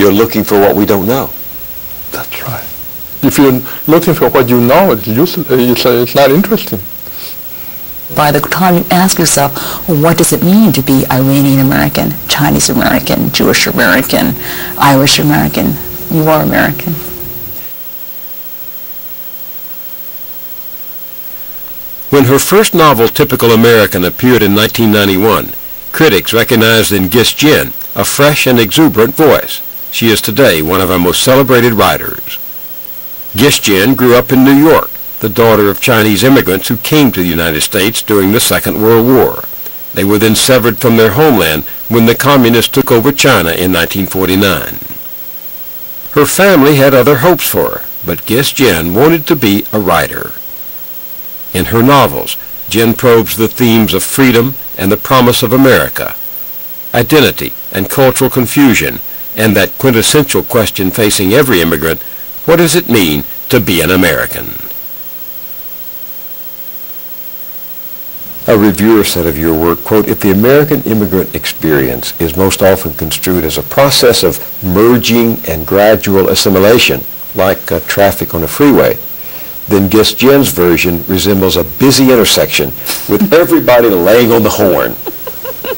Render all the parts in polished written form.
you're looking for what we don't know. That's right. If you're looking for what you know, it's useless. It's not interesting. By the time you ask yourself, well, what does it mean to be Iranian American, Chinese American, Jewish American, Irish American, you are American. When her first novel, Typical American, appeared in 1991, critics recognized in Gis Jin a fresh and exuberant voice. She is today one of our most celebrated writers. Gis Jin grew up in New York, the daughter of Chinese immigrants who came to the United States during the Second World War. They were then severed from their homeland when the communists took over China in 1949. Her family had other hopes for her, but Gis Jin wanted to be a writer. In her novels, Jin probes the themes of freedom and the promise of America, identity and cultural confusion, and that quintessential question facing every immigrant, what does it mean to be an American? A reviewer said of your work, quote, if the American immigrant experience is most often construed as a process of merging and gradual assimilation, like traffic on a freeway, then Gis Jin's version resembles a busy intersection with everybody laying on the horn.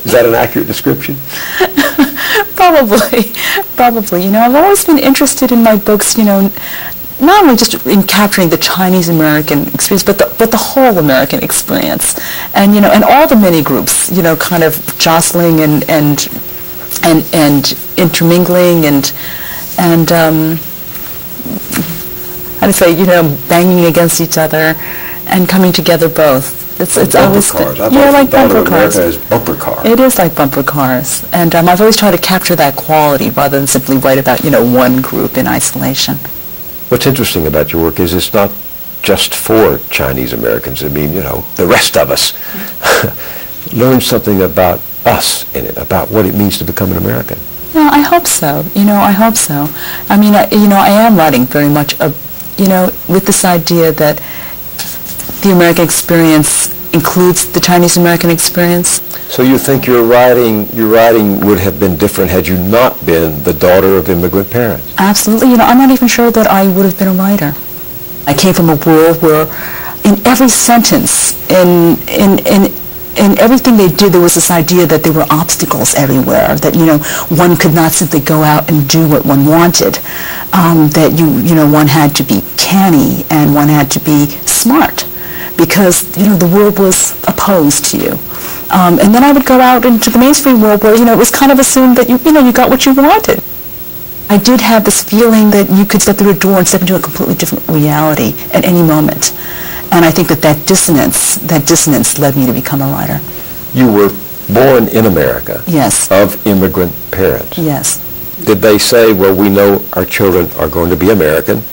Is that an accurate description? Probably. You know, I've always been interested in my books, you know, not only just in capturing the Chinese American experience, but the whole American experience, and you know, and all the many groups, you know, kind of jostling and intermingling and how to say, you know, banging against each other and coming together both. It's always cars. like bumper cars. America is bumper cars. It is like bumper cars, and I've always tried to capture that quality rather than simply write about, you know, one group in isolation. What's interesting about your work is it's not just for Chinese Americans. I mean, you know, the rest of us learn something about us in it, about what it means to become an American. Yeah, I hope so. You know, I hope so. I mean, I am writing very much, you know, with this idea that the American experience includes the Chinese American experience. So you think your writing would have been different had you not been the daughter of immigrant parents? Absolutely. You know, I'm not even sure that I would have been a writer. I came from a world where in every sentence, in everything they did, there was this idea that there were obstacles everywhere, that, you know, one could not simply go out and do what one wanted, that you know, one had to be canny and one had to be smart because, you know, the world was opposed to you. And then I would go out into the mainstream world where, you know, it was kind of assumed that, you know, you got what you wanted. I did have this feeling that you could step through a door and step into a completely different reality at any moment. And I think that dissonance led me to become a writer. You were born in America. Yes. Of immigrant parents. Yes. Did they say, well, we know our children are going to be American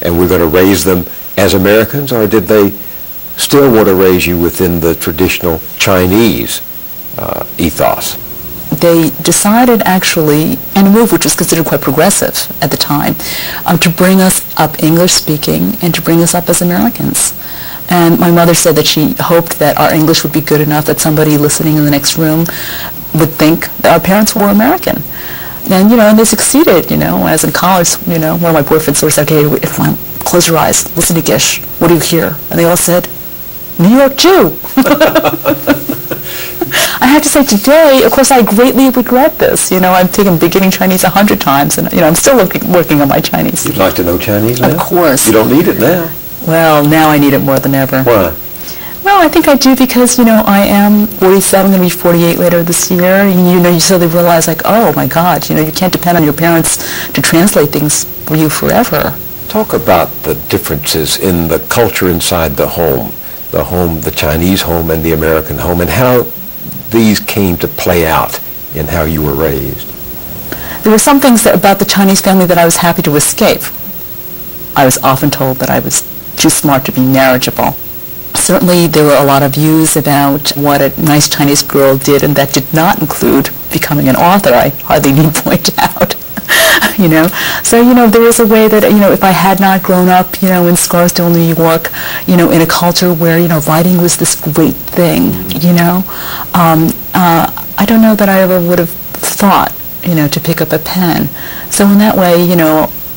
and we're going to raise them as Americans, or did they still want to raise you within the traditional Chinese ethos? They decided, actually, and a move which was considered quite progressive at the time, to bring us up English-speaking and to bring us up as Americans. And my mother said that she hoped that our English would be good enough that somebody listening in the next room would think that our parents were American. And, you know, and they succeeded, you know. When I was in college, you know, one of my boyfriends sort of said, okay, close your eyes, listen to Gish, what do you hear? And they all said, New York Jew. I have to say today, of course, I greatly regret this. You know, I've taken beginning Chinese 100 times, and, you know, I'm still working on my Chinese. You'd like to know Chinese now? Of course. You don't need it now. Well, now I need it more than ever. Why? Well, I think I do because, you know, I am 47, going to be 48 later this year. And, you know, you suddenly realize, like, oh, my God, you know, you can't depend on your parents to translate things for you forever. Talk about the differences in the culture inside the home, the Chinese home and the American home, and how these came to play out in how you were raised. There were some things about the Chinese family that I was happy to escape. I was often told that I was too smart to be marriageable. Certainly there were a lot of views about what a nice Chinese girl did, and that did not include becoming an author, I hardly need point out. You know, so, you know, there was a way that, you know, if I had not grown up, you know, in Scarsdale, New York, you know, in a culture where, you know, writing was this great thing, you know, I don't know that I ever would have thought to pick up a pen. So in that way,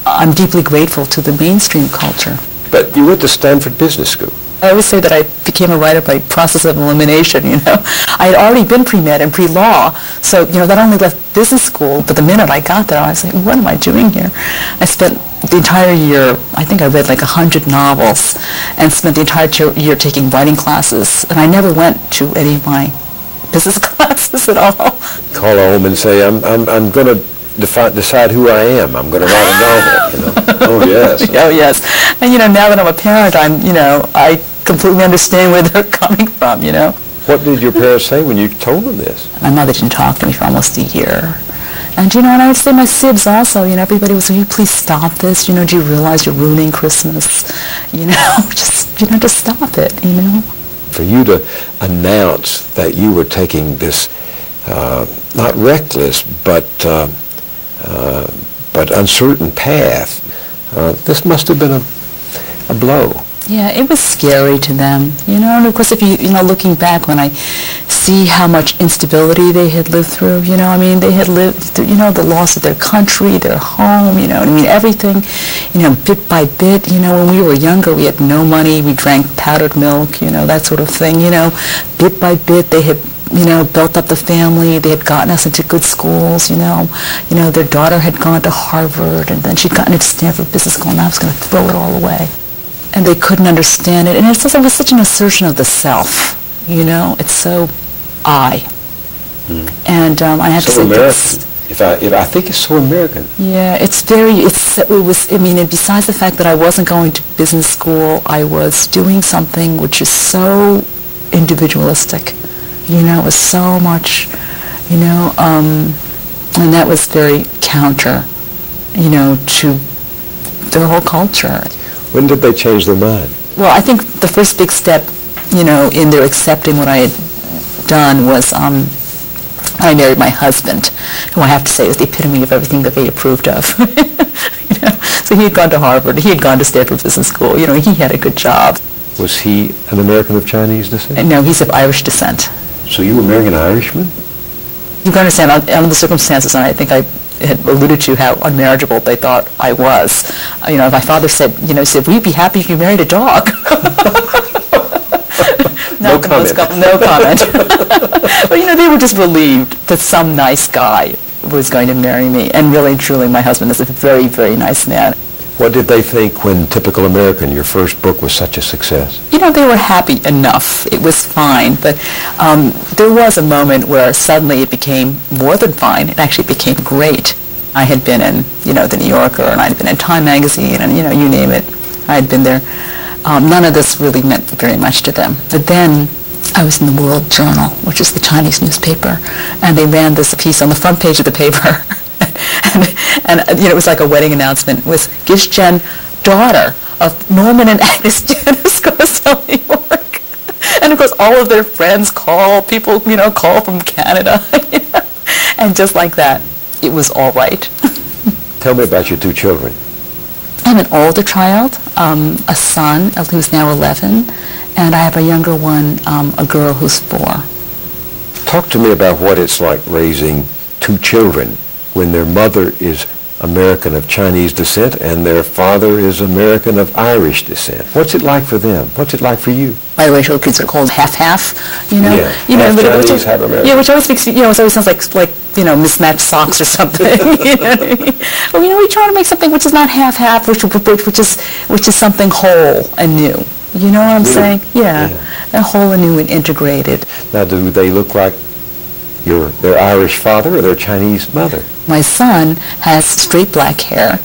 I'm deeply grateful to the mainstream culture. But you went to Stanford Business School. I always say that I became a writer by process of elimination, I had already been pre-med and pre-law, so, that only left business school, but the minute I got there, I was like, what am I doing here? I spent the entire year, I think I read like 100 novels, and spent the entire year taking writing classes, and I never went to any of my business classes at all. Call home and say, I'm going to decide who I am. I'm going to write a novel, Oh, yes. Oh, yes. And, now that I'm a parent, I completely understand where they're coming from, What did your parents say when you told them this? My mother didn't talk to me for almost a year. And, and I would say my sibs also, everybody was, will you please stop this? Do you realize you're ruining Christmas? Just stop it, For you to announce that you were taking this, not reckless, but uncertain path, this must have been a blow. Yeah, it was scary to them, and of course if looking back when I see how much instability they had lived through, they had lived through, the loss of their country, their home, everything, bit by bit, when we were younger we had no money, we drank powdered milk, that sort of thing, bit by bit they had built up the family. They had gotten us into good schools, their daughter had gone to Harvard, and then she'd gotten into Stanford Business School, and I was going to throw it all away. And they couldn't understand it. And it was such an assertion of the self, It's so I. And I have to say American. If I think it's so American. Yeah, and besides the fact that I wasn't going to business school, I was doing something which is so individualistic. It was so much, and that was very counter, to their whole culture. When did they change their mind? Well, I think the first big step, in their accepting what I had done was I married my husband, who I have to say was the epitome of everything that they approved of. So he had gone to Harvard, he had gone to Stanford Business School, he had a good job. Was he an American of Chinese descent? No, he's of Irish descent. So you were marrying an Irishman? You can understand, under the circumstances, and I think I had alluded to how unmarriageable they thought I was. My father said, will you be happy if you married a dog? No comment. No comment. But, they were just relieved that some nice guy was going to marry me. And really, truly, my husband is a very, very nice man. What did they think when Typical American, your first book, was such a success? They were happy enough. It was fine. But there was a moment where suddenly it became more than fine. It actually became great. I had been in, the New Yorker, and I had been in Time magazine, and, you name it. I had been there. None of this really meant very much to them. But then I was in the World Journal, which is the Chinese newspaper, and they ran this piece on the front page of the paper. and it was like a wedding announcement. It was Gish-Jen, daughter of Norman and Agnes Janis Garcelle, New York. And of course, all of their friends call, people, call from Canada. And just like that, it was all right. Tell me about your two children. I have an older child, a son who's now 11, and I have a younger one, a girl who's 4. Talk to me about what it's like raising two children when their mother is American of Chinese descent and their father is American of Irish descent. What's it like for them? What's it like for you? My racial kids are called half-half, Yeah, half Chinese, half American. Yeah, which always makes, it always sounds like mismatched socks or something. Well, we try to make something which is not half-half, which is something whole and new. You know what I'm saying? Yeah, a whole and new and integrated. Now, do they look like their Irish father or their Chinese mother? My son has straight black hair,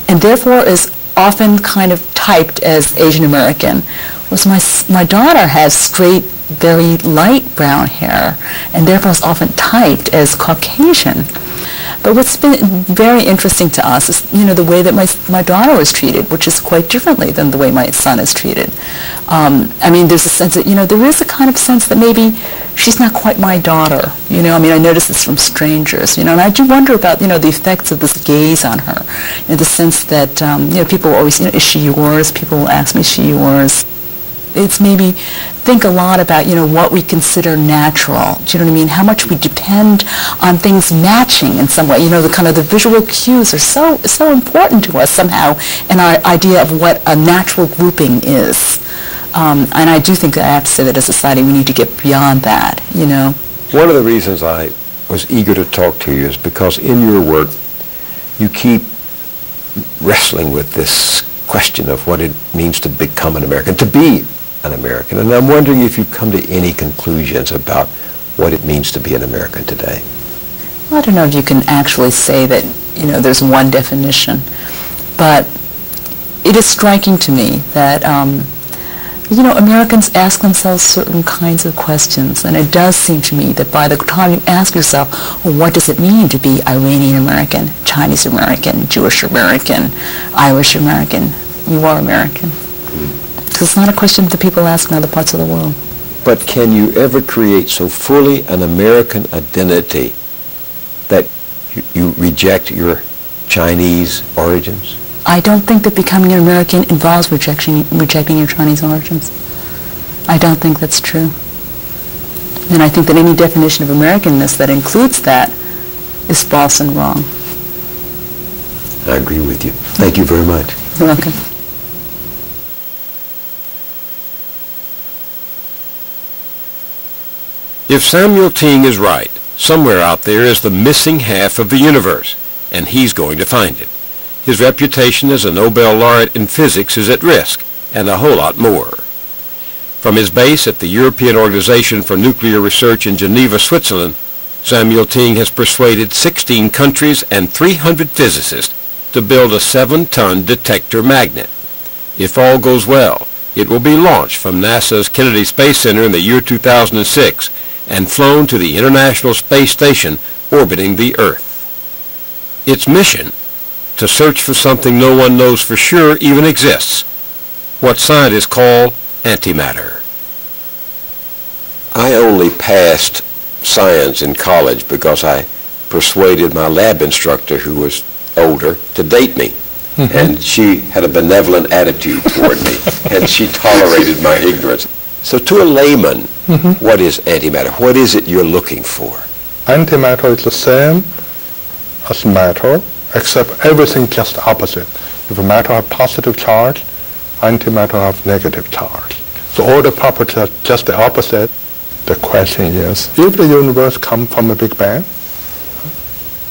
and therefore is often kind of typed as Asian American. Whereas my daughter has straight, very light brown hair, and therefore is often typed as Caucasian. But what's been very interesting to us is, the way that my daughter was treated, which is quite differently than the way my son is treated. There's a sense that, there is a kind of sense that maybe she's not quite my daughter. I notice this from strangers, and I do wonder about, the effects of this gaze on her, in the sense that, people always, is she yours? People will ask me, is she yours? It's made me think a lot about, what we consider natural. Do you know what I mean? How much we depend on things matching in some way. The visual cues are so important to us somehow in our idea of what a natural grouping is. And I do think that I have to say that as a society we need to get beyond that, One of the reasons I was eager to talk to you is because in your work you keep wrestling with this question of what it means to become an American, to be an American. And I'm wondering if you've come to any conclusions about what it means to be an American today. Well, I don't know if you can actually say that, there's one definition. But it is striking to me that, Americans ask themselves certain kinds of questions. And it does seem to me that by the time you ask yourself, well, what does it mean to be Iranian American, Chinese American, Jewish American, Irish American, you are American. Because it's not a question that people ask in other parts of the world. But can you ever create so fully an American identity that you reject your Chinese origins? I don't think that becoming an American involves rejecting your Chinese origins. I don't think that's true. And I think that any definition of Americanness that includes that is false and wrong. I agree with you. Thank you very much. You're welcome. If Samuel Ting is right, somewhere out there is the missing half of the universe, and he's going to find it. His reputation as a Nobel laureate in physics is at risk, and a whole lot more. From his base at the European Organization for Nuclear Research in Geneva, Switzerland, Samuel Ting has persuaded 16 countries and 300 physicists to build a 7-ton detector magnet. If all goes well, it will be launched from NASA's Kennedy Space Center in the year 2006 and flown to the International Space Station orbiting the Earth. Its mission? To search for something no one knows for sure even exists, what scientists call antimatter. I only passed science in college because I persuaded my lab instructor, who was older, to date me. Mm-hmm. And she had a benevolent attitude toward me, and she tolerated my ignorance. So to a layman, mm-hmm. What is antimatter? What is it you're looking for? Antimatter is the same as matter, except everything just opposite. If a matter have positive charge, antimatter have negative charge. So all the properties are just the opposite. The question is, if the universe comes from a Big Bang,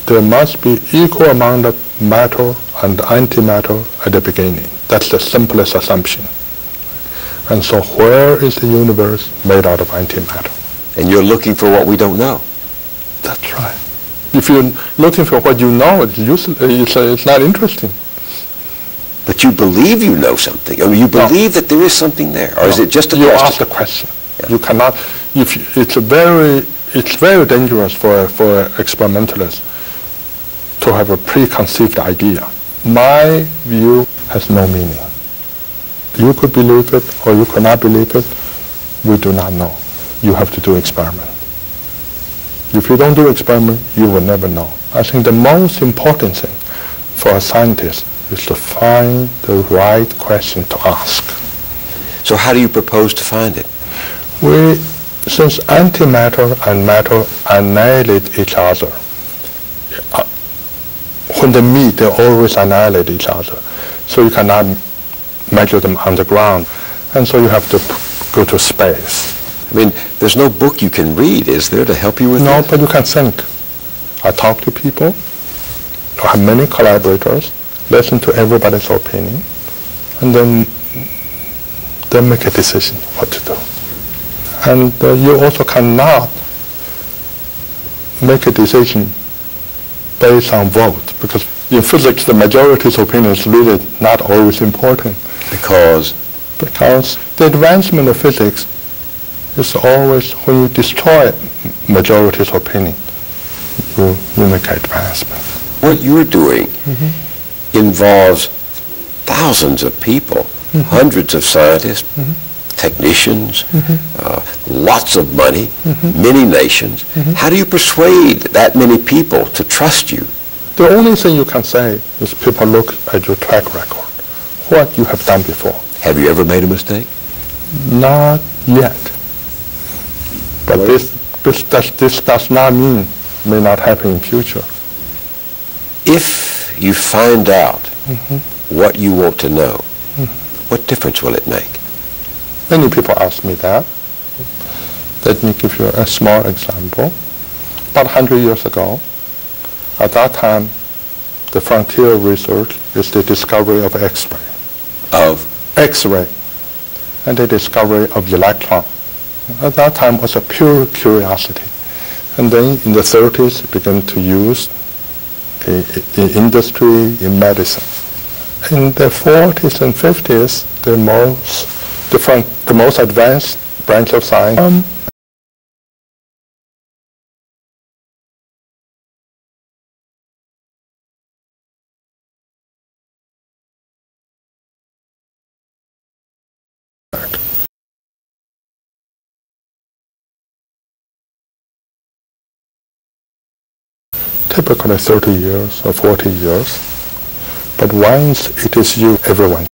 there must be equal amount of matter and antimatter at the beginning. That's the simplest assumption. And so where is the universe made out of antimatter? And you're looking for what we don't know. That's right. If you're looking for what you know, it's not interesting. But you believe you know something. I mean, you believe that there is something there, or is it just a question? You ask the question. Yeah. You cannot. It's very dangerous for experimentalists to have a preconceived idea. My view has no meaning. You could believe it, or you could not believe it. We do not know. You have to do experiment. If you don't do experiment, you will never know. I think the most important thing for a scientist is to find the right question to ask. So how do you propose to find it? Since antimatter and matter annihilate each other, when they meet, they always annihilate each other. So you cannot measure them on the ground. And so you have to go to space. I mean, there's no book you can read, is there, to help you with No, this? but you can think. I talk to people. I have many collaborators. Listen to everybody's opinion. And then make a decision what to do. And you also cannot make a decision based on vote, because in physics, the majority's opinion is really not always important. Because the advancement of physics is always when you destroy majority's opinion, you make advancement. What you're doing Mm-hmm. involves thousands of people, Mm-hmm. hundreds of scientists, Mm-hmm. technicians, Mm-hmm. Lots of money, Mm-hmm. many nations. Mm-hmm. How do you persuade that many people to trust you? The only thing you can say is people look at your track record, what you have done before. Have you ever made a mistake? Not yet. But this does not mean may not happen in future. If you find out what you want to know, what difference will it make? Many people ask me that. Let me give you a small example. About 100 years ago, at that time, the frontier of research is the discovery of X-ray. Of? X-ray. And the discovery of electron. At that time was a pure curiosity. And then in the 30s, it began to use in industry, in medicine. In the 40s and 50s, the most advanced branch of science typically 30 years or 40 years. But once it is used, everyone.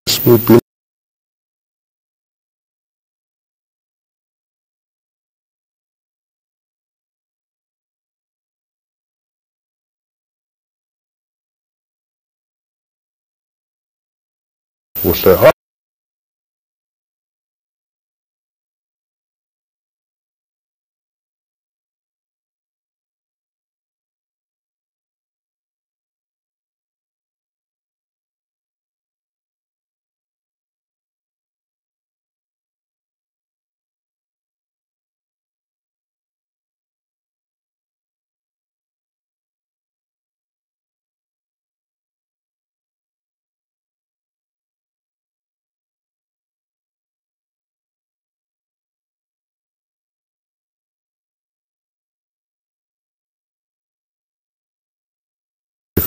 This will be will say, oh,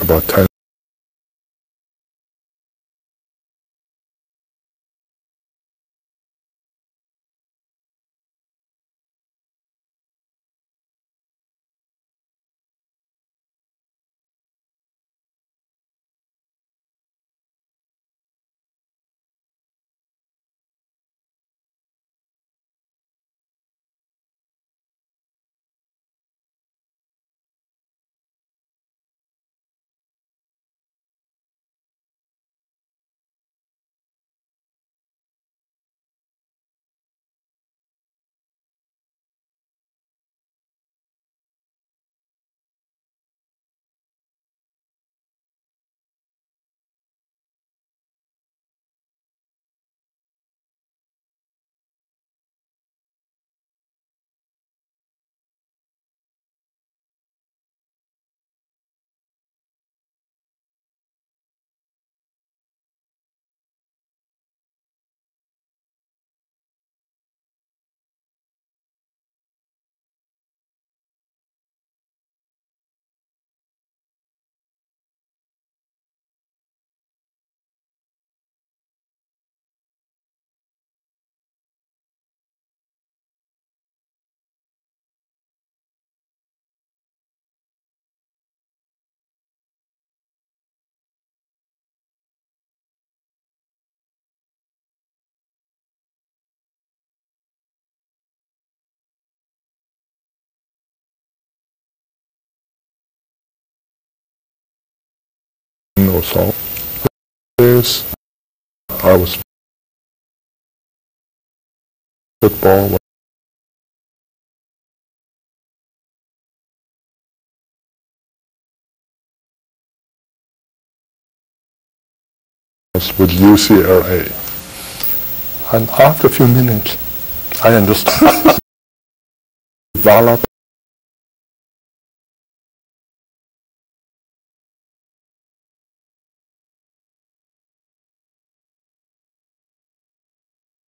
about 10. Or so. This, I was football. With UCLA. And after a few minutes, I understood. Develop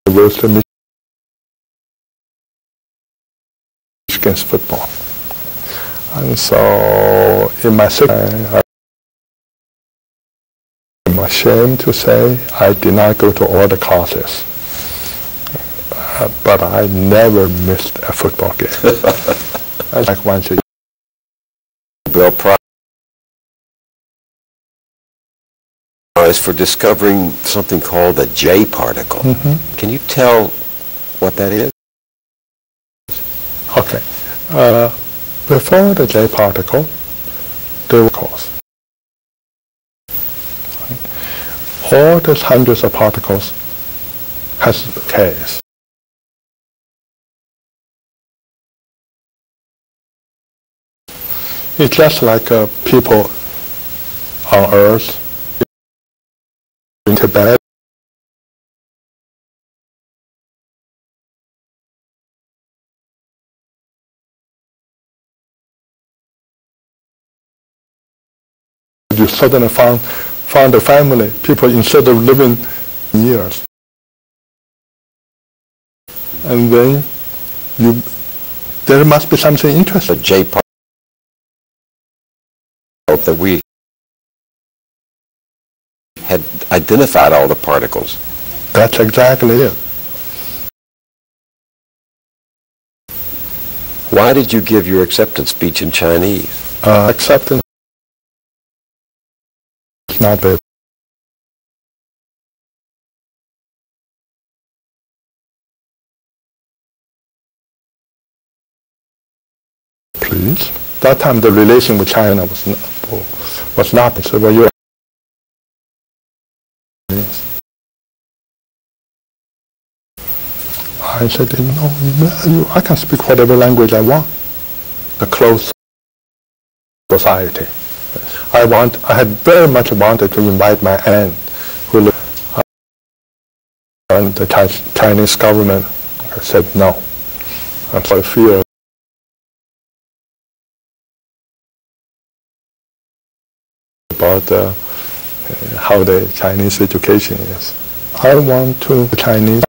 University Michigan's football. And so in my second, I'm ashamed to say I did not go to all the classes. but I never missed a football game. I like once a year. Nobel Prize for discovering something called the J particle. Can you tell what that is? Okay. Before the J particle, there was all these hundreds of particles has K's. It's just like people on Earth in Tibet. You suddenly found a family, people instead of living years. And then there must be something interesting. The J particle that we had identified all the particles. That's exactly it. Why did you give your acceptance speech in Chinese? Acceptance is not very. Please. That time the relation with China was not. So were you? I said, no, I can speak whatever language I want. The close society. I had very much wanted to invite my aunt, who lived in the Chinese government. I said no. And so I fear about how the Chinese education is. I want to Chinese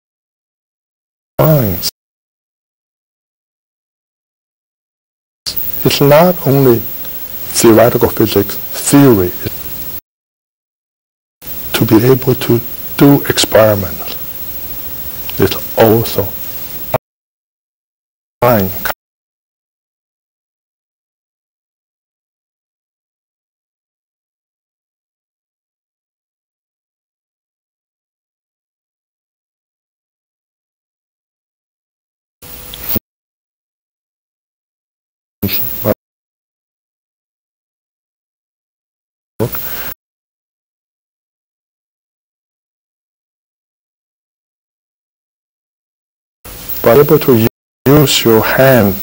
science. It's not only theoretical physics, theory. To be able to do experiments. It's also fine. But able to use your hand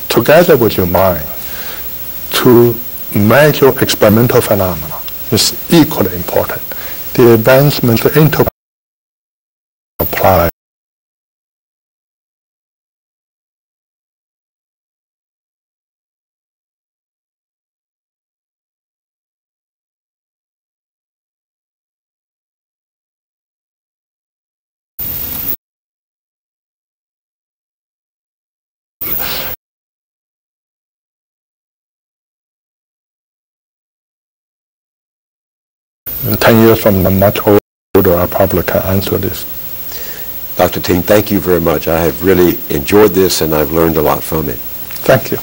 together with your mind to measure experimental phenomena is equally important. The advancement into apply in 10 years from now, much older, I probably can answer this. Dr. Ting, thank you very much. I have really enjoyed this and I've learned a lot from it. Thank you.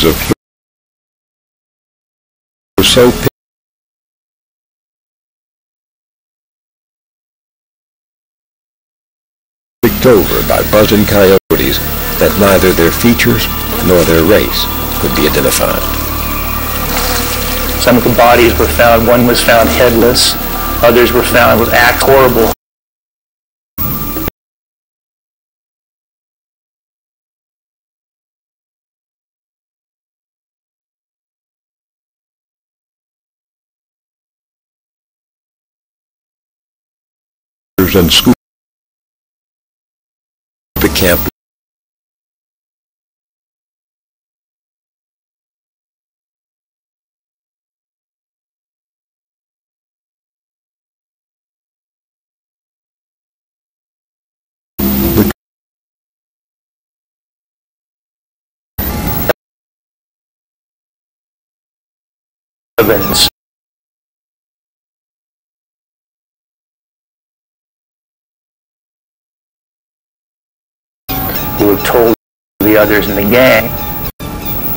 Of so picked over by buzzing coyotes that neither their features nor their race could be identified. Some of the bodies were found, one was found headless, others were found with acts horrible. And school the camp ovens. Who have told the others in the gang,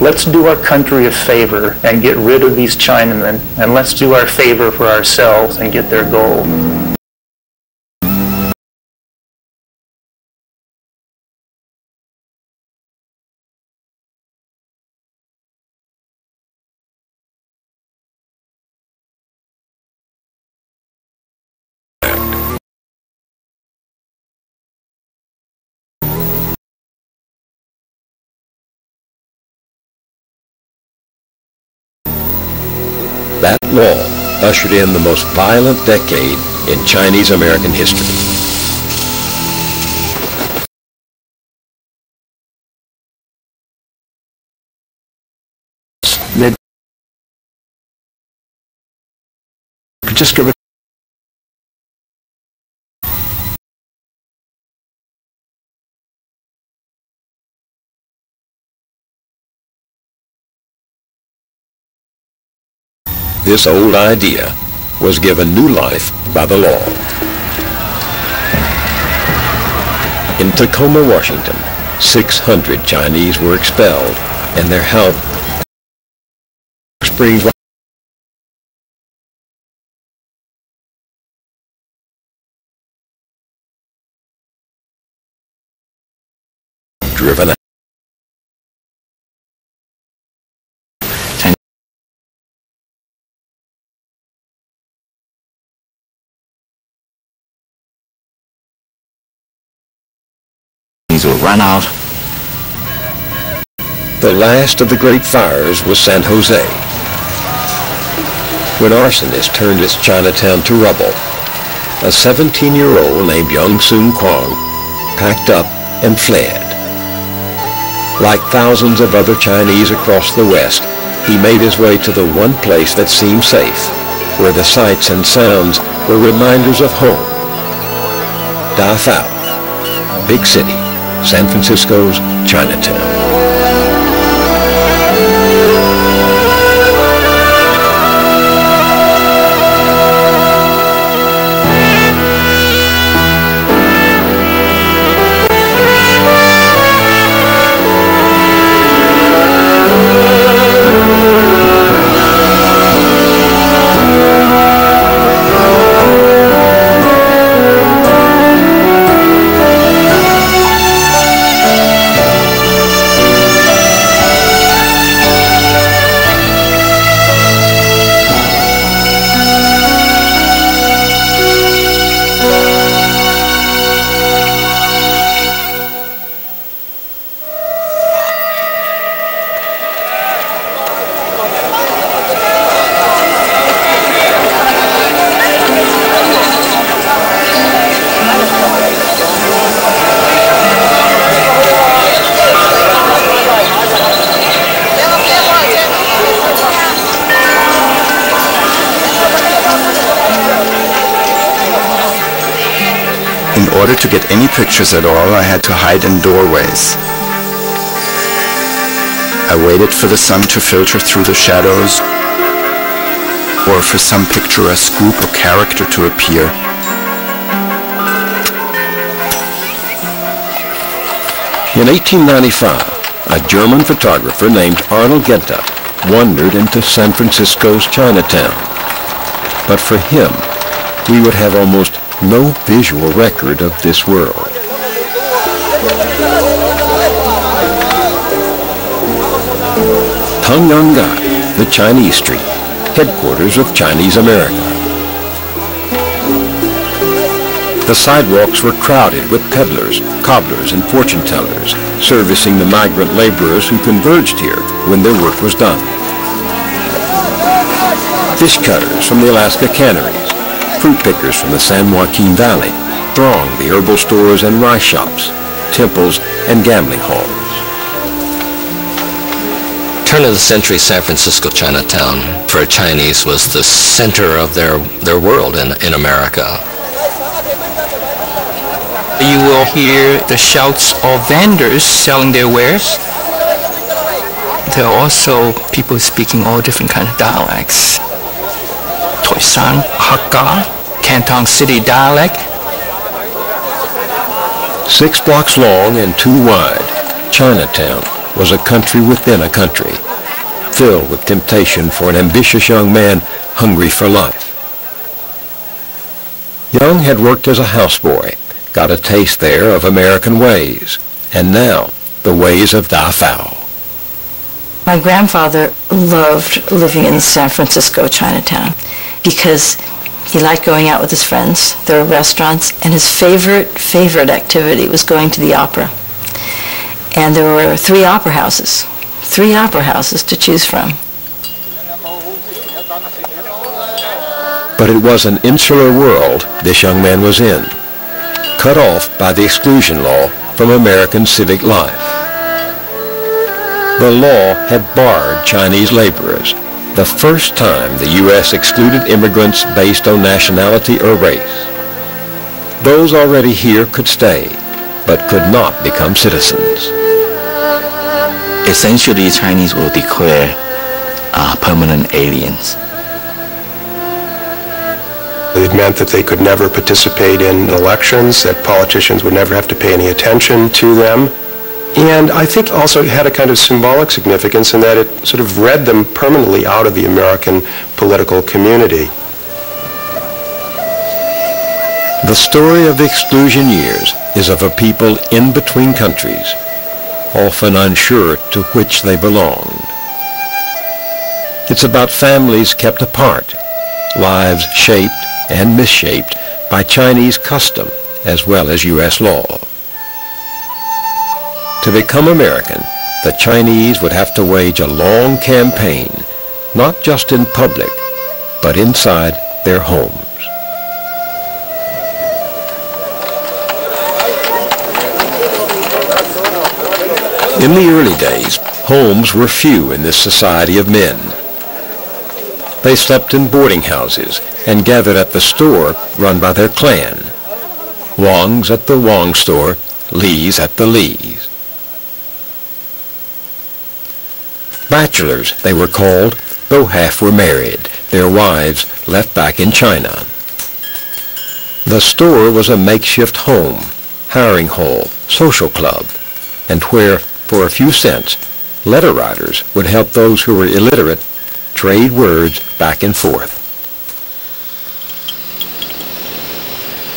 let's do our country a favor and get rid of these Chinamen, and let's do our favor for ourselves and get their gold. That law ushered in the most violent decade in Chinese-American history. They could just give it. This old idea was given new life by the law. In Tacoma, Washington, 600 Chinese were expelled, and their health springs driven out. Will run out. The last of the great fires was San Jose, when arsonists turned its Chinatown to rubble. A 17-year-old named Young Soon Kwong packed up and fled. Like thousands of other Chinese across the West, he made his way to the one place that seemed safe, where the sights and sounds were reminders of home. Da Thao, big city, San Francisco's Chinatown. In order to get any pictures at all, I had to hide in doorways. I waited for the sun to filter through the shadows, or for some picturesque group or character to appear. In 1895, a German photographer named Arnold Genta wandered into San Francisco's Chinatown. But for him, we would have almost no visual record of this world. Tangyanggai, the Chinese street, headquarters of Chinese America. The sidewalks were crowded with peddlers, cobblers, and fortune tellers, servicing the migrant laborers who converged here when their work was done. Fish cutters from the Alaska canneries, fruit pickers from the San Joaquin Valley thronged the herbal stores and rice shops, temples, and gambling halls. Turn of the century San Francisco Chinatown for Chinese was the center of their world in America. You will hear the shouts of vendors selling their wares. there are also people speaking all different kinds of dialects. Toisang, Hakka, Canton City dialect. 6 blocks long and 2 wide, Chinatown was a country within a country, filled with temptation for an ambitious young man hungry for life. Young had worked as a houseboy, got a taste there of American ways, and now the ways of Da Fao. My grandfather loved living in San Francisco, Chinatown, because he liked going out with his friends. There were restaurants, and his favorite activity was going to the opera. And there were 3 opera houses to choose from. But it was an insular world this young man was in, cut off by the exclusion law from American civic life. The law had barred Chinese laborers, the first time the U.S. excluded immigrants based on nationality or race. Those already here could stay, but could not become citizens. Essentially, Chinese will declare permanent aliens. It meant that they could never participate in elections, that politicians would never have to pay any attention to them. And I think also it had a kind of symbolic significance in that it sort of read them permanently out of the American political community. The story of the exclusion years is of a people in between countries, often unsure to which they belonged. It's about families kept apart, lives shaped and misshaped by Chinese custom as well as U.S. law. To become American, the Chinese would have to wage a long campaign, not just in public, but inside their homes. In the early days, homes were few in this society of men. They slept in boarding houses and gathered at the store run by their clan. Wong's at the Wong store, Lee's at the Lee's. Bachelors, they were called, though half were married, their wives left back in China. The store was a makeshift home, hiring hall, social club, and where, for a few cents, letter writers would help those who were illiterate trade words back and forth.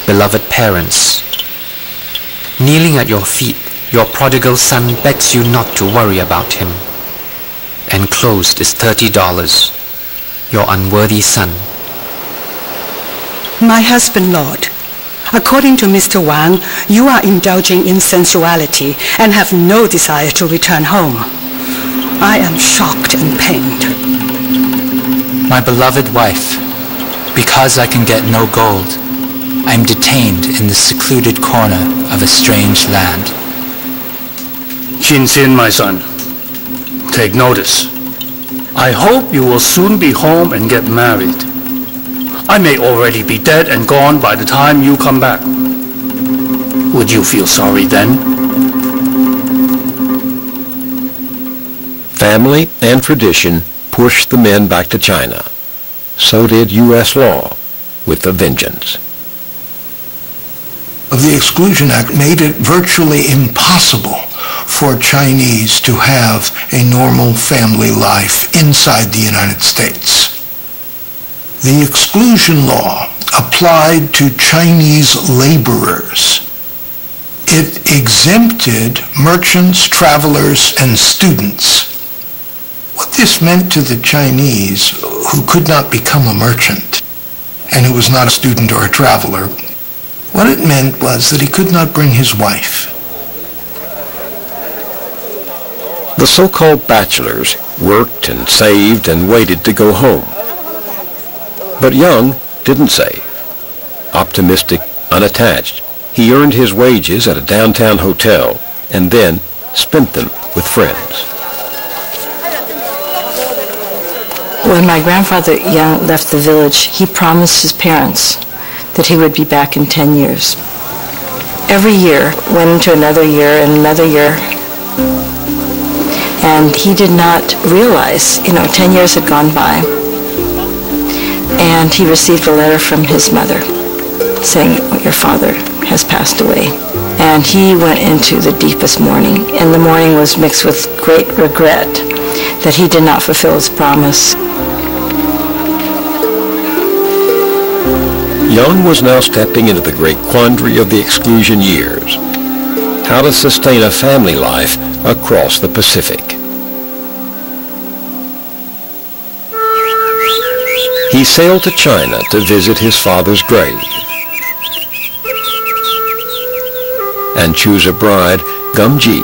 Beloved parents, kneeling at your feet, your prodigal son begs you not to worry about him. Enclosed is $30, your unworthy son. My husband, Lord, according to Mr. Wang, you are indulging in sensuality and have no desire to return home. I am shocked and pained. My beloved wife, because I can get no gold, I am detained in the secluded corner of a strange land. Xin, my son, take notice. I hope you will soon be home and get married. I may already be dead and gone by the time you come back. Would you feel sorry then? Family and tradition pushed the men back to China. So did U.S. law, with a vengeance. The Exclusion Act made it virtually impossible for Chinese to have a normal family life inside the United States. The exclusion law applied to Chinese laborers. It exempted merchants, travelers, and students. What this meant to the Chinese who could not become a merchant and who was not a student or a traveler, what it meant was that he could not bring his wife. The so-called bachelors worked and saved and waited to go home. But Young didn't save. Optimistic, unattached, he earned his wages at a downtown hotel and then spent them with friends. When my grandfather Young left the village, he promised his parents that he would be back in 10 years. Every year went into another year and another year. And he did not realize, 10 years had gone by, and he received a letter from his mother saying, your father has passed away. And he went into the deepest mourning, and the mourning was mixed with great regret that he did not fulfill his promise. Young was now stepping into the great quandary of the exclusion years. How to sustain a family life across the Pacific. He sailed to China to visit his father's grave and choose a bride, Gum-ji.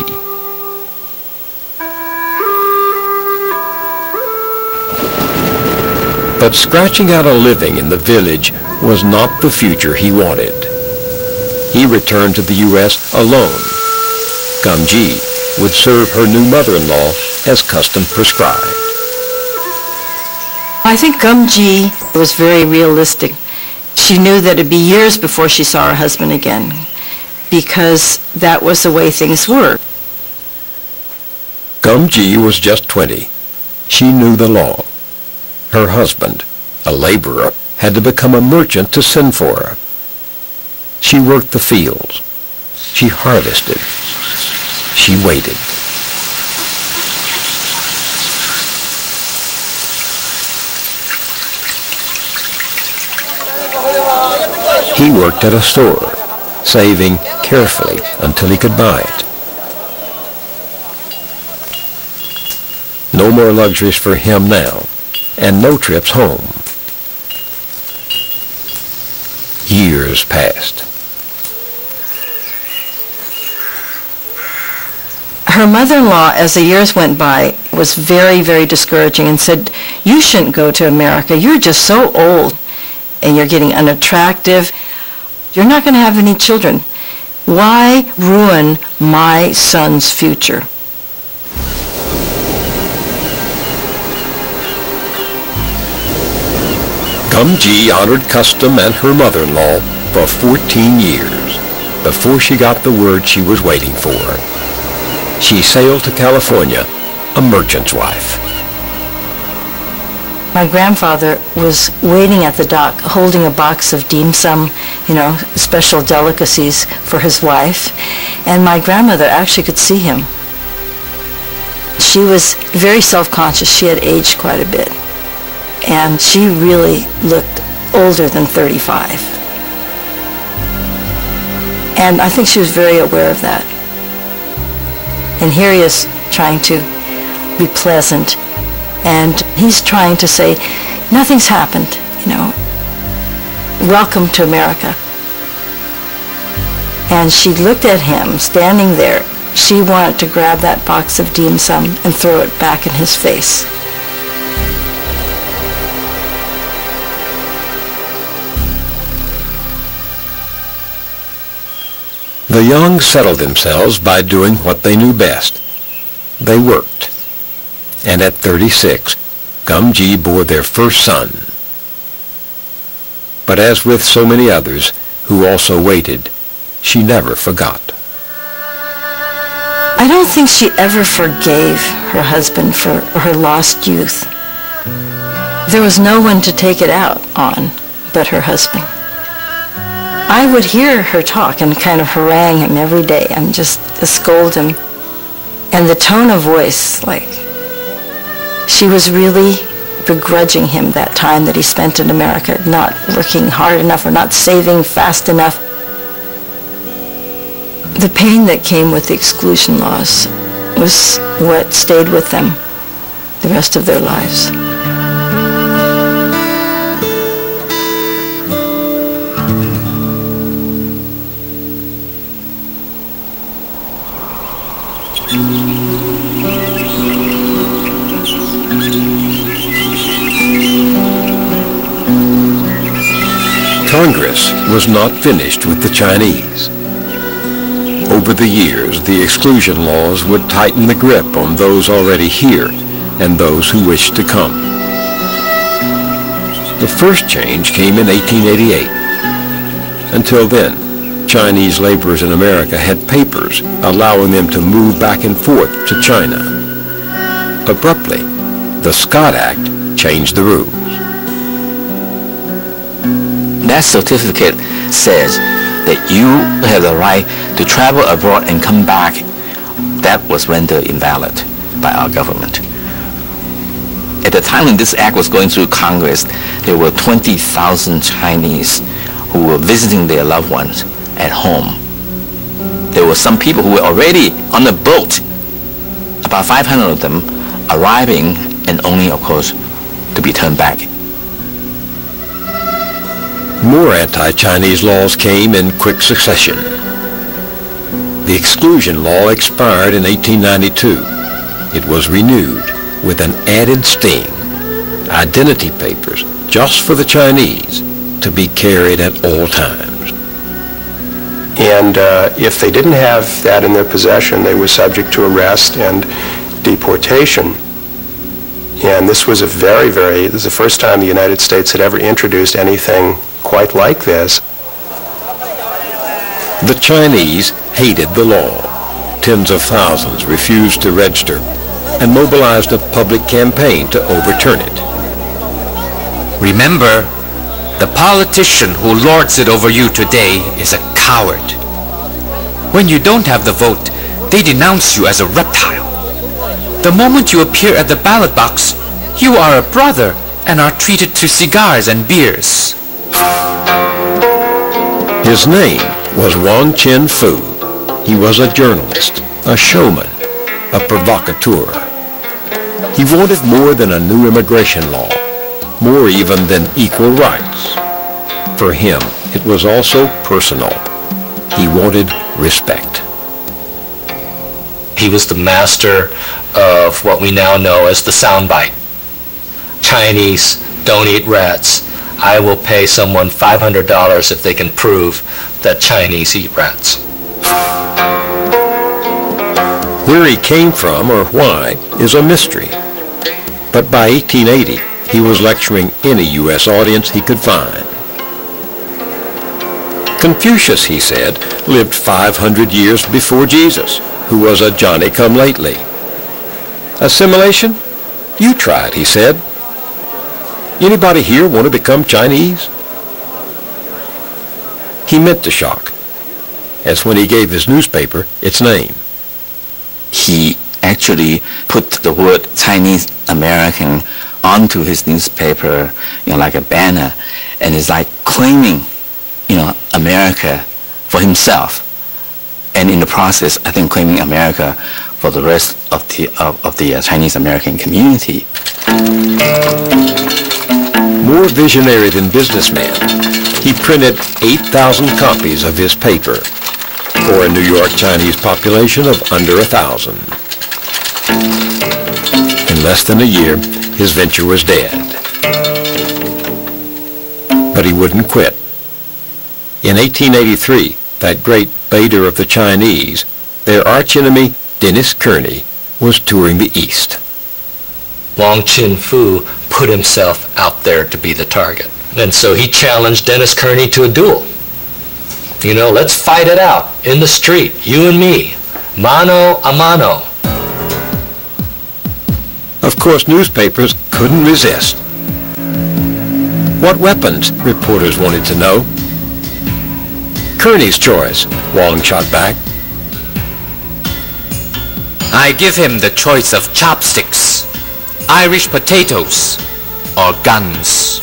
But scratching out a living in the village was not the future he wanted. He returned to the U.S. alone. Gum-ji would serve her new mother-in-law as custom prescribed. I think Gum-ji was very realistic. She knew that it'd be years before she saw her husband again, because that was the way things were. Gum-ji was just 20. She knew the law. Her husband, a laborer, had to become a merchant to send for her. She worked the fields. She harvested. She waited. He worked at a store, saving carefully until he could buy it. No more luxuries for him now, and no trips home. Years passed. Her mother-in-law, as the years went by, was very, very discouraging and said, you shouldn't go to America. You're just so old and you're getting unattractive. You're not going to have any children. Why ruin my son's future? Gum-ji honored custom and her mother-in-law for 14 years before she got the word she was waiting for. She sailed to California, a merchant's wife. My grandfather was waiting at the dock holding a box of dim sum, special delicacies for his wife, and my grandmother actually could see him. She was very self-conscious. She had aged quite a bit, and she really looked older than 35. And I think she was very aware of that. And here he is trying to be pleasant, and he's trying to say, nothing's happened, welcome to America. And she looked at him standing there. She wanted to grab that box of dim sum and throw it back in his face. The young settled themselves by doing what they knew best. They worked. And at 36, Gum-ji bore their first son. But as with so many others who also waited, she never forgot. I don't think she ever forgave her husband for her lost youth. There was no one to take it out on but her husband. I would hear her talk and kind of harangue him every day and just scold him. And the tone of voice, she was really begrudging him that time that he spent in America, not working hard enough or not saving fast enough. The pain that came with the exclusion laws was what stayed with them the rest of their lives. Congress was not finished with the Chinese. Over the years, the exclusion laws would tighten the grip on those already here and those who wished to come. The first change came in 1888. Until then, Chinese laborers in America had papers allowing them to move back and forth to China. abruptly. The Scott Act changed the rules. That certificate says that you have the right to travel abroad and come back. That was rendered invalid by our government. At the time when this act was going through Congress, there were 20,000 Chinese who were visiting their loved ones at home. There were some people who were already on the boat, about 500 of them arriving, and only, of course, to be turned back. More anti-Chinese laws came in quick succession. The exclusion law expired in 1892. It was renewed with an added sting: identity papers just for the Chinese to be carried at all times. And if they didn't have that in their possession, they were subject to arrest and deportation. And this was this is the first time the United States had ever introduced anything quite like this. The Chinese hated the law. Tens of thousands refused to register and mobilized a public campaign to overturn it. Remember, the politician who lords it over you today is a coward. When you don't have the vote, they denounce you as a reptile. The moment you appear at the ballot box, you are a brother and are treated to cigars and beers. His name was Wang Chin-fu. He was a journalist, a showman, a provocateur. He wanted more than a new immigration law, more even than equal rights. For him, it was also personal. He wanted respect. He was the master of what we now know as the soundbite. Chinese don't eat rats. I will pay someone $500 if they can prove that Chinese eat rats. Where he came from or why is a mystery. But by 1880, he was lecturing any U.S. audience he could find. Confucius, he said, lived 500 years before Jesus, who was a Johnny-come-lately. Assimilation? You try it, he said. Anybody here want to become Chinese? He meant to shock, as when he gave his newspaper its name. He actually put the word Chinese American onto his newspaper, like a banner, and it's like claiming, America for himself, and in the process, I think claiming America for the rest of the Chinese American community. More visionary than businessman, he printed 8,000 copies of his paper for a New York Chinese population of under 1,000. In less than a year, his venture was dead. But he wouldn't quit. In 1883, that great baiter of the Chinese, their archenemy Dennis Kearney, was touring the East. Wang Chin-fu put himself out there to be the target. And so he challenged Dennis Kearney to a duel. Let's fight it out in the street, you and me, mano a mano. Of course, newspapers couldn't resist. What weapons, reporters wanted to know. Kearney's choice, Wang shot back. I give him the choice of chopsticks, Irish potatoes, or guns.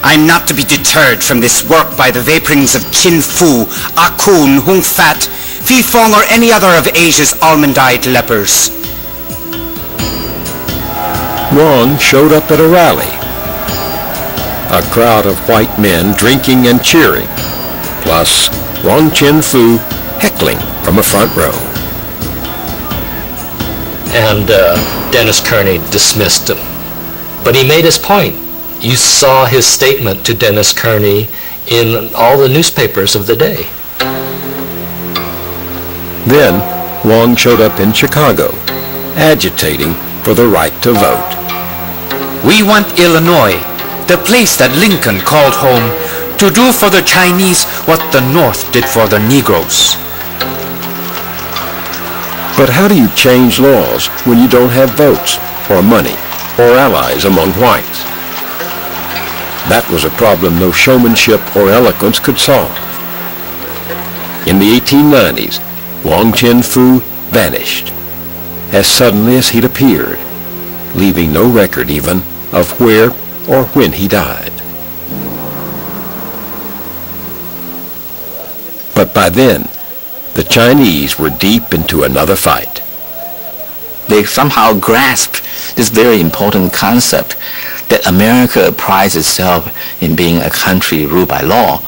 I'm not to be deterred from this work by the vaporings of Chin Fu, Ah Kun, Hung Fat, Phi Fong, or any other of Asia's almond-eyed lepers. Wang showed up at a rally. A crowd of white men drinking and cheering, plus Wang Chin-fu heckling from a front row. And Dennis Kearney dismissed him. But he made his point. You saw his statement to Dennis Kearney in all the newspapers of the day. Then Wang showed up in Chicago, agitating for the right to vote. We want Illinois, the place that Lincoln called home, to do for the Chinese what the North did for the Negroes. But how do you change laws when you don't have votes, or money, or allies among whites? That was a problem no showmanship or eloquence could solve. In the 1890s, Wong Chin-fu vanished as suddenly as he'd appeared, leaving no record even of where or when he died. But by then, the Chinese were deep into another fight. They somehow grasped this very important concept that America prides itself in being a country ruled by law.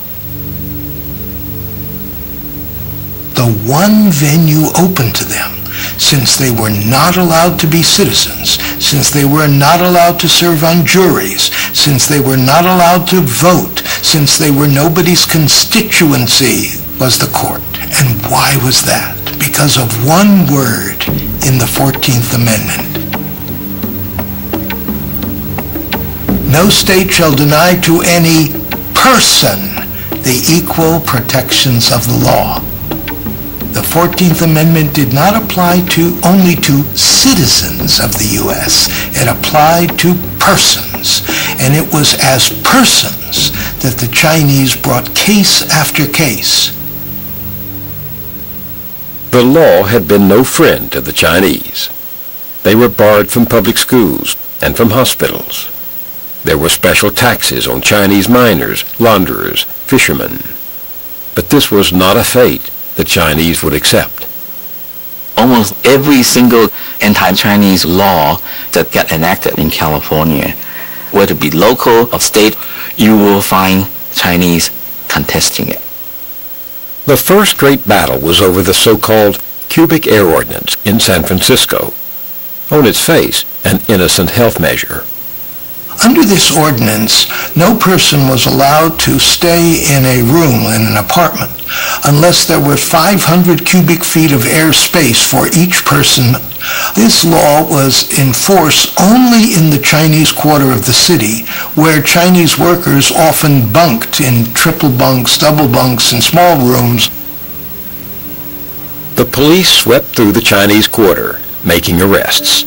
The one venue open to them, since they were not allowed to be citizens, since they were not allowed to serve on juries, since they were not allowed to vote, since they were nobody's constituency, was the court. And why was that? Because of one word in the 14th Amendment. No state shall deny to any person the equal protections of the law. The 14th Amendment did not apply only to citizens of the U.S. It applied to persons. And it was as persons that the Chinese brought case after case. The law had been no friend to the Chinese. They were barred from public schools and from hospitals. There were special taxes on Chinese miners, launderers, fishermen. But this was not a fate the Chinese would accept. Almost every single anti-Chinese law that got enacted in California, whether it be local or state, you will find Chinese contesting it. The first great battle was over the so-called Cubic Air Ordinance in San Francisco. On its face, an innocent health measure. Under this ordinance, no person was allowed to stay in a room, in an apartment, unless there were 500 cubic feet of air space for each person. This law was in force only in the Chinese quarter of the city, where Chinese workers often bunked in triple bunks, double bunks, and small rooms. The police swept through the Chinese quarter, making arrests.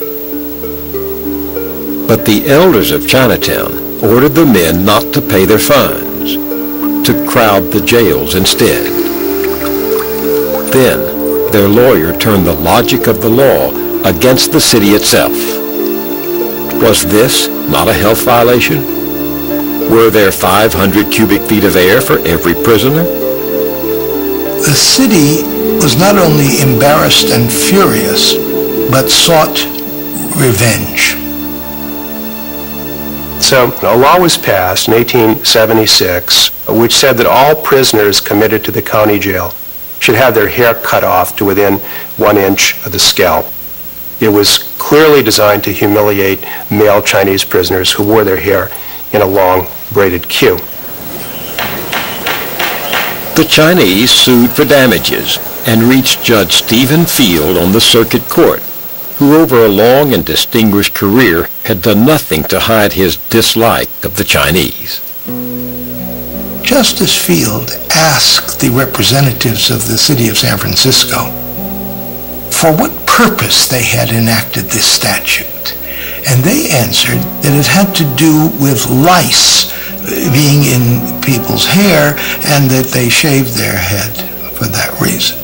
But the elders of Chinatown ordered the men not to pay their fines, to crowd the jails instead. Then, their lawyer turned the logic of the law against the city itself. Was this not a health violation? Were there 500 cubic feet of air for every prisoner? The city was not only embarrassed and furious, but sought revenge. So a law was passed in 1876 which said that all prisoners committed to the county jail should have their hair cut off to within 1 inch of the scalp. It was clearly designed to humiliate male Chinese prisoners who wore their hair in a long braided queue. The Chinese sued for damages and reached Judge Stephen Field on the circuit court, who over a long and distinguished career had done nothing to hide his dislike of the Chinese. Justice Field asked the representatives of the city of San Francisco for what purpose they had enacted this statute. And they answered that it had to do with lice being in people's hair and that they shaved their head for that reason.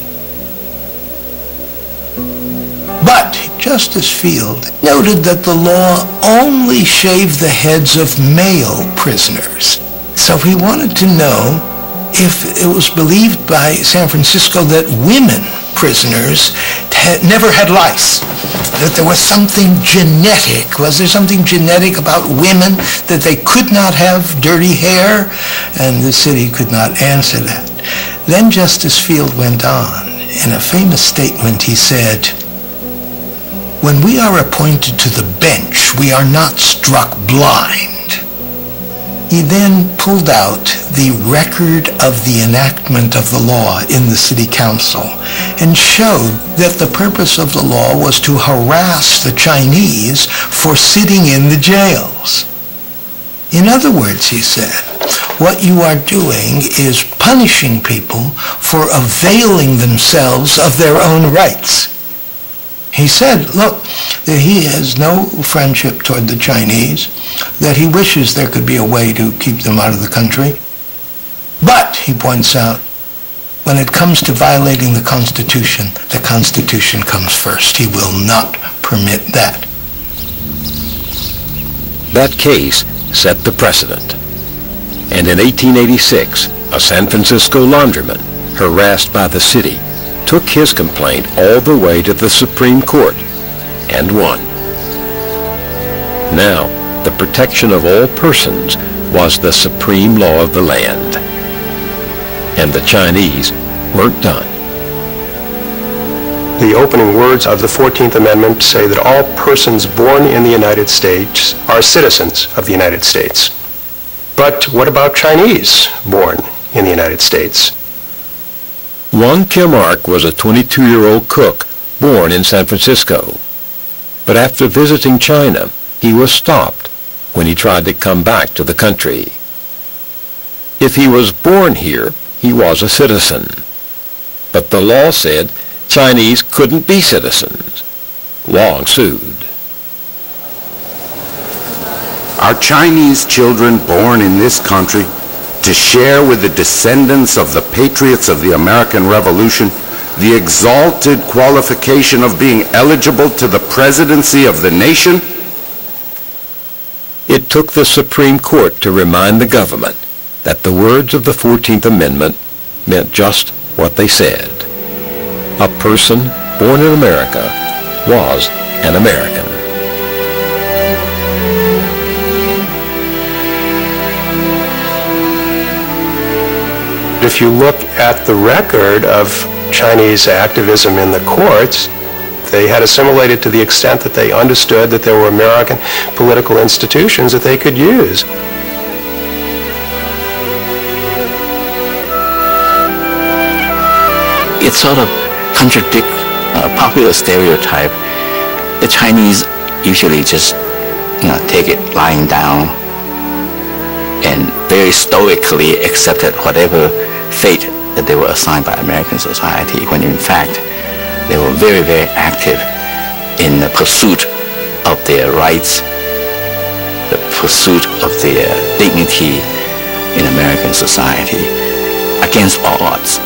But Justice Field noted that the law only shaved the heads of male prisoners. So he wanted to know if it was believed by San Francisco that women prisoners never had lice, that there was something genetic. Was there something genetic about women that they could not have dirty hair? And the city could not answer that. Then Justice Field went on. In a famous statement, he said, "When we are appointed to the bench, we are not struck blind." He then pulled out the record of the enactment of the law in the city council and showed that the purpose of the law was to harass the Chinese for sitting in the jails. In other words, he said, what you are doing is punishing people for availing themselves of their own rights. He said, look, that he has no friendship toward the Chinese, that he wishes there could be a way to keep them out of the country. But, he points out, when it comes to violating the Constitution comes first. He will not permit that. That case set the precedent. And in 1886, a San Francisco laundryman, harassed by the city, took his complaint all the way to the Supreme Court and won. Now, the protection of all persons was the supreme law of the land. And the Chinese weren't done. The opening words of the 14th Amendment say that all persons born in the United States are citizens of the United States. But what about Chinese born in the United States? Wang Kim-ark was a 22-year-old cook born in San Francisco. But after visiting China, he was stopped when he tried to come back to the country. If he was born here, he was a citizen. But the law said Chinese couldn't be citizens. Wang sued. Are Chinese children born in this country to share with the descendants of the patriots of the American Revolution the exalted qualification of being eligible to the presidency of the nation? It took the Supreme Court to remind the government that the words of the 14th Amendment meant just what they said. A person born in America was an American. If you look at the record of Chinese activism in the courts, they had assimilated to the extent that they understood that there were American political institutions that they could use. It sort of contradicts a popular stereotype. The Chinese usually just, take it lying down and very stoically accepted whatever fate that they were assigned by American society, when in fact they were very, very active in the pursuit of their rights, the pursuit of their dignity in American society against all odds.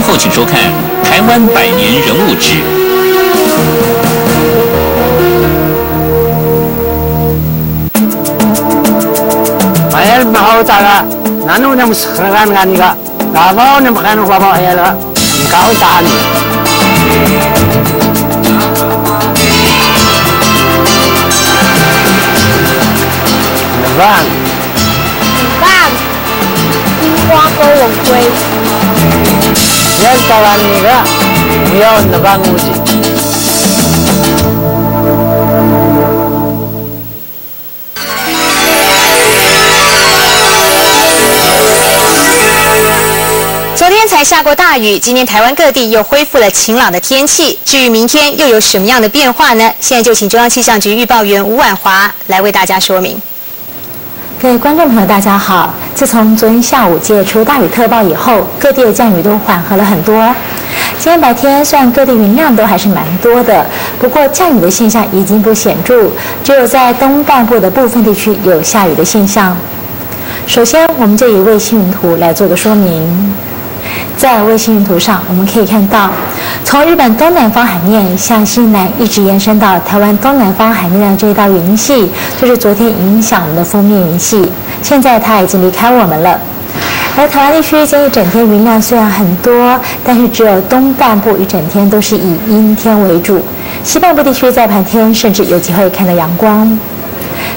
后请收看《台湾百年人物志》。Mahal mahal taga, nano na musakran nga niga, nabaw na makano babaw ayala, ikaw taan. Nabang. Nabang. 花沟龙龟。Yan tagan niga, ngayon nabang uji. 昨天才下过大雨，今天台湾各地又恢复了晴朗的天气。至于明天又有什么样的变化呢？现在就请中央气象局预报员吴婉华来为大家说明。各位观众朋友，大家好。自从昨天下午解除大雨特报以后，各地的降雨都缓和了很多。今天白天虽然各地云量都还是蛮多的，不过降雨的现象已经不显著，只有在东半部的部分地区有下雨的现象。首先，我们就以卫星云图来做个说明。在卫星云图上，我们可以看到，从日本东南方海面向西南一直延伸到台湾东南方海面的这一道云系，就是昨天影响我们的锋面云系。现在它已经离开我们了。而台湾地区今天一整天云量虽然很多，但是只有东半部一整天都是以阴天为主，西半部地区在盘天甚至有机会看到阳光。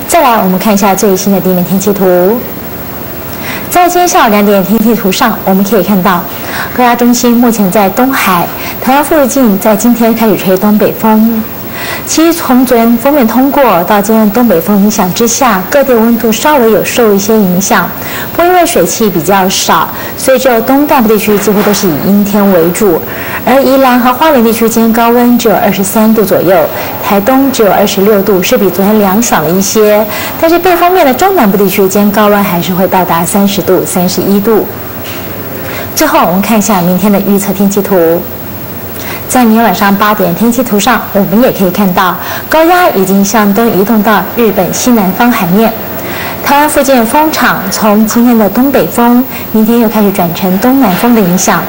再来，我们看一下最新的地面天气图。在今天下午2点天气图上，我们可以看到，高压中心目前在东海，台湾附近在今天开始吹东北风。其实从昨天锋面通过到今天东北风影响之下，各地温度稍微有受一些影响。不过因为水汽比较少，所以只有东半部地区几乎都是以阴天为主。而宜兰和花莲地区今天高温只有23度左右，台东只有26度，是比昨天凉爽了一些。但是背风面的中南部地区今天高温还是会到达30度、31度。最后我们看一下明天的预测天气图。在明天晚上8点天气图上，我们也可以看到高压已经向东移动到日本西南方海面。台湾附近的风场从今天的东北风，明天又开始转成东南风的影响，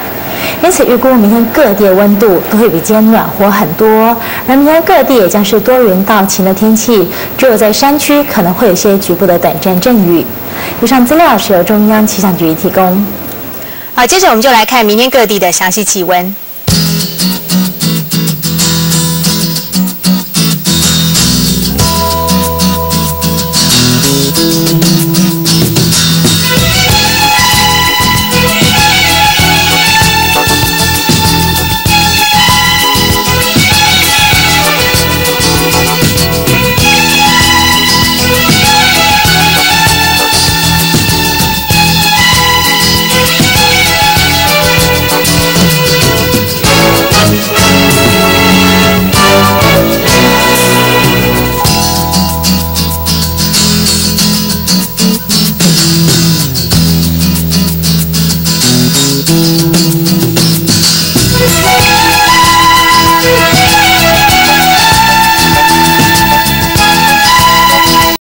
因此预估明天各地的温度都会比今天暖和很多，而明天各地也将是多云到晴的天气，只有在山区可能会有些局部的短暂阵雨。以上资料是由中央气象局提供。好，接着我们就来看明天各地的详细气温。